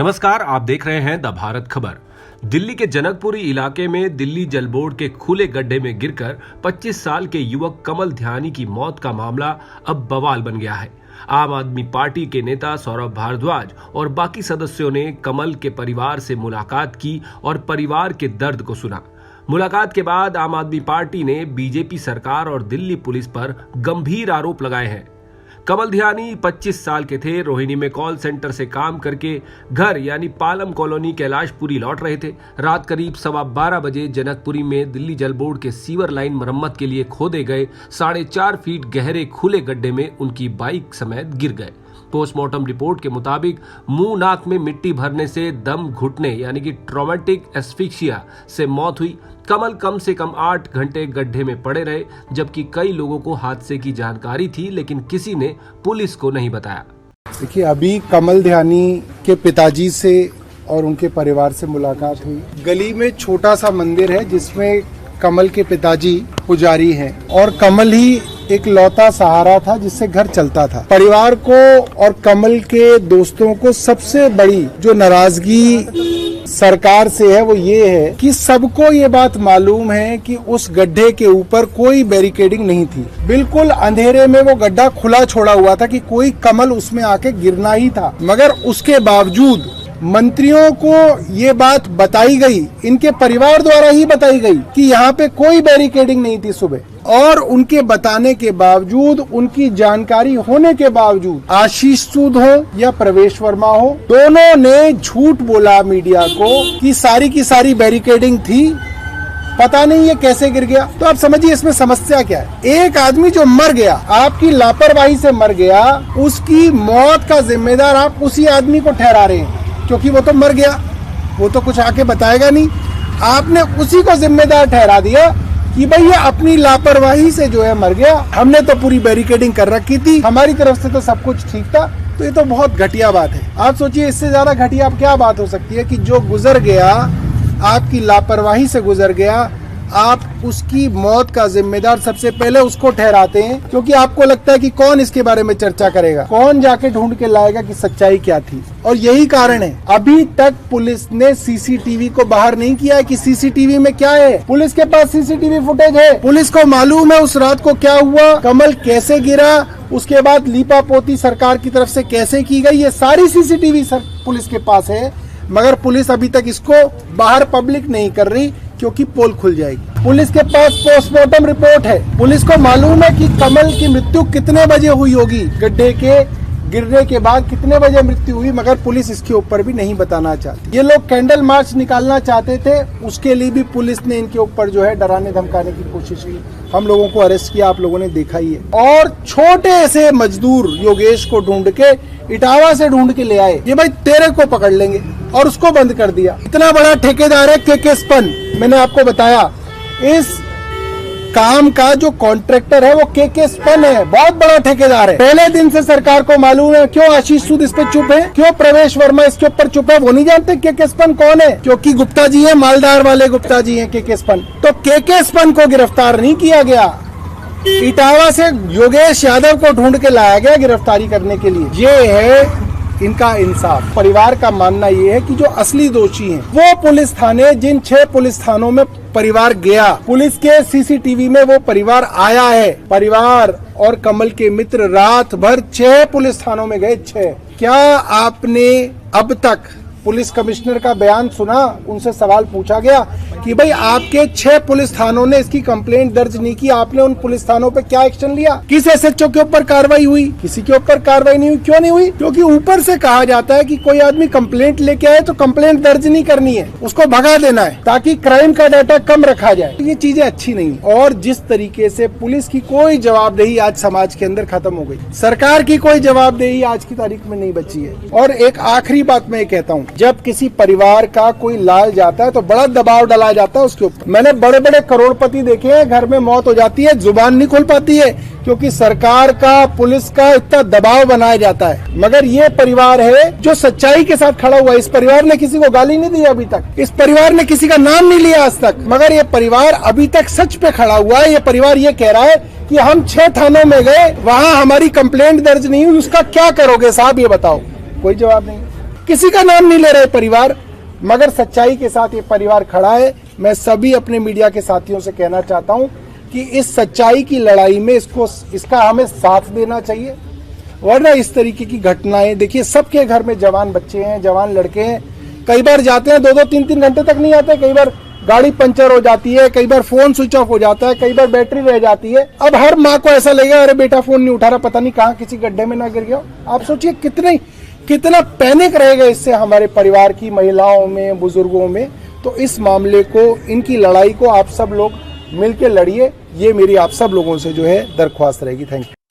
नमस्कार, आप देख रहे हैं द भारत खबर। दिल्ली के जनकपुरी इलाके में दिल्ली जल बोर्ड के खुले गड्ढे में गिरकर 25 साल के युवक कमल ध्यानी की मौत का मामला अब बवाल बन गया है। आम आदमी पार्टी के नेता सौरभ भारद्वाज और बाकी सदस्यों ने कमल के परिवार से मुलाकात की और परिवार के दर्द को सुना। मुलाकात के बाद आम आदमी पार्टी ने बीजेपी सरकार और दिल्ली पुलिस पर गंभीर आरोप लगाए हैं। कमल ध्यानी 25 साल के थे। रोहिणी में कॉल सेंटर से काम करके घर यानी पालम कॉलोनी कैलाशपुरी लौट रहे थे। रात करीब 12:15 बजे जनकपुरी में दिल्ली जल बोर्ड के सीवर लाइन मरम्मत के लिए खोदे गए 4.5 फीट गहरे खुले गड्ढे में उनकी बाइक समेत गिर गए। पोस्टमार्टम रिपोर्ट के मुताबिक मुंह नाक में मिट्टी भरने से दम घुटने यानी कि ट्रॉमेटिक एस्फिक्सिया से मौत हुई। कमल कम से कम 8 घंटे गड्ढे में पड़े रहे, जबकि कई लोगों को हादसे की जानकारी थी, लेकिन किसी ने पुलिस को नहीं बताया। देखिए, अभी कमल ध्यानी के पिताजी से और उनके परिवार से मुलाकात हुई। गली में छोटा सा मंदिर है जिसमें कमल के पिताजी पुजारी हैं और कमल ही एक लौता सहारा था जिससे घर चलता था। परिवार को और कमल के दोस्तों को सबसे बड़ी जो नाराजगी सरकार से है वो ये है कि सबको ये बात मालूम है कि उस गड्ढे के ऊपर कोई बैरिकेडिंग नहीं थी। बिल्कुल अंधेरे में वो गड्ढा खुला छोड़ा हुआ था कि कोई कमल उसमें आके गिरना ही था, मगर उसके बावजूद मंत्रियों को ये बात बताई गई, इनके परिवार द्वारा ही बताई गई कि यहाँ पे कोई बैरिकेडिंग नहीं थी सुबह, और उनके बताने के बावजूद, उनकी जानकारी होने के बावजूद आशीष सूद हो या प्रवेश वर्मा हो, दोनों ने झूठ बोला मीडिया को कि सारी की सारी बैरिकेडिंग थी, पता नहीं ये कैसे गिर गया। तो आप समझिए इसमें समस्या क्या है। एक आदमी जो मर गया, आपकी लापरवाही से मर गया, उसकी मौत का जिम्मेदार आप उसी आदमी को ठहरा रहे हैं क्योंकि वो तो मर गया, वो तो कुछ आके बताएगा नहीं। आपने उसी को जिम्मेदार ठहरा दिया कि भाई ये अपनी लापरवाही से जो है मर गया, हमने तो पूरी बैरिकेडिंग कर रखी थी, हमारी तरफ से तो सब कुछ ठीक था। तो ये तो बहुत घटिया बात है। आप सोचिए इससे ज्यादा घटिया क्या बात हो सकती है कि जो गुजर गया, आपकी लापरवाही से गुजर गया, आप उसकी मौत का जिम्मेदार सबसे पहले उसको ठहराते हैं क्योंकि आपको लगता है कि कौन इसके बारे में चर्चा करेगा, कौन जाके ढूंढ के लाएगा कि सच्चाई क्या थी। और यही कारण है अभी तक पुलिस ने सीसीटीवी को बाहर नहीं किया है कि सीसीटीवी में क्या है। पुलिस के पास सीसीटीवी फुटेज है, पुलिस को मालूम है उस रात को क्या हुआ, कमल कैसे गिरा, उसके बाद लीपापोती सरकार की तरफ से कैसे की गई, ये सारी सीसीटीवी पुलिस के पास है, मगर पुलिस अभी तक इसको बाहर पब्लिक नहीं कर रही क्योंकि पोल खुल जाएगी। पुलिस के पास पोस्टमार्टम रिपोर्ट है, पुलिस को मालूम है कि कमल की मृत्यु कितने बजे हुई होगी, गड्ढे के गिरने के बाद कितने बजे मृत्यु हुई, मगर पुलिस इसके ऊपर भी नहीं बताना चाहती। ये लोग कैंडल मार्च निकालना चाहते थे, उसके लिए भी पुलिस ने इनके ऊपर जो है डराने धमकाने की कोशिश की। हम लोगों को अरेस्ट किया, आप लोगों ने देखा ही है। और छोटे से मजदूर योगेश को ढूंढ के इटावा से ढूंढ के ले आए, ये भाई तेरे को पकड़ लेंगे, और उसको बंद कर दिया। इतना बड़ा ठेकेदार है के स्पन, मैंने आपको बताया इस काम का जो कॉन्ट्रैक्टर है वो के स्पन है, बहुत बड़ा ठेकेदार है। पहले दिन से सरकार को मालूम है। क्यों आशीष सूद इस पे चुप है, क्यों प्रवेश वर्मा इसके ऊपर चुप है, वो नहीं जानते के स्पन कौन है, क्योंकि गुप्ता जी है, मालदार वाले गुप्ता जी है के स्पन। तो के स्पन को गिरफ्तार नहीं किया गया, इटावा से योगेश यादव को ढूंढ के लाया गया गिरफ्तारी करने के लिए। ये है इनका इंसाफ। परिवार का मानना ये है कि जो असली दोषी हैं वो पुलिस थाने, जिन 6 पुलिस थानों में परिवार गया, पुलिस के सीसीटीवी में वो परिवार आया है। परिवार और कमल के मित्र रात भर 6 पुलिस थानों में गए, 6। क्या आपने अब तक पुलिस कमिश्नर का बयान सुना? उनसे सवाल पूछा गया कि भाई आपके 6 पुलिस थानों ने इसकी कंप्लेंट दर्ज नहीं की, आपने उन पुलिस थानों पे क्या एक्शन लिया? किस एसएचओ के ऊपर कार्रवाई हुई? किसी के ऊपर कार्रवाई नहीं हुई। क्यों नहीं हुई? क्योंकि ऊपर से कहा जाता है कि कोई आदमी कंप्लेंट लेके आए तो कंप्लेंट दर्ज नहीं करनी है, उसको भगा देना है ताकि क्राइम का डाटा कम रखा जाए। ये चीजें अच्छी नहीं। और जिस तरीके से पुलिस की कोई जवाबदेही आज समाज के अंदर खत्म हो गई, सरकार की कोई जवाबदेही आज की तारीख में नहीं बची है। और एक आखिरी बात मैं कहता हूँ, जब किसी परिवार का कोई लाल जाता है तो बड़ा दबाव डाला जाता है उसके ऊपर। मैंने बड़े बड़े करोड़पति देखे हैं, घर में मौत हो जाती है, जुबान नहीं खुल पाती है क्योंकि सरकार का, पुलिस का इतना दबाव बनाया जाता है। मगर ये परिवार है जो सच्चाई के साथ खड़ा हुआ है। इस परिवार ने किसी को गाली नहीं दी अभी तक, इस परिवार ने किसी का नाम नहीं लिया आज तक, मगर ये परिवार अभी तक सच पे खड़ा हुआ है। ये परिवार ये कह रहा है कि हम 6 थानों में गए, वहाँ हमारी कंप्लेंट दर्ज नहीं हुई, उसका क्या करोगे साहब, ये बताओ। कोई जवाब नहीं। किसी का नाम नहीं ले रहे परिवार, मगर सच्चाई के साथ ये परिवार खड़ा है। मैं सभी अपने मीडिया के साथियों से कहना चाहता हूं कि इस सच्चाई की लड़ाई में इसका हमें साथ देना चाहिए, वरना इस तरीके की घटनाएं, देखिए सबके घर में जवान बच्चे हैं, जवान लड़के हैं, कई बार जाते हैं 2-2 3-3 घंटे तक नहीं आते, कई बार गाड़ी पंचर हो जाती है, कई बार फोन स्विच ऑफ हो जाता है, कई बार बैटरी रह जाती है। अब हर माँ को ऐसा लगेगा अरे बेटा फोन नहीं उठा रहा, पता नहीं कहाँ किसी गड्ढे में ना गिर गया। आप सोचिए कितना पैनिक रहेगा इससे हमारे परिवार की महिलाओं में, बुजुर्गों में। तो इस मामले को, इनकी लड़ाई को आप सब लोग मिलकर लड़िए, ये मेरी आप सब लोगों से जो है दरख्वास्त रहेगी। Thank you.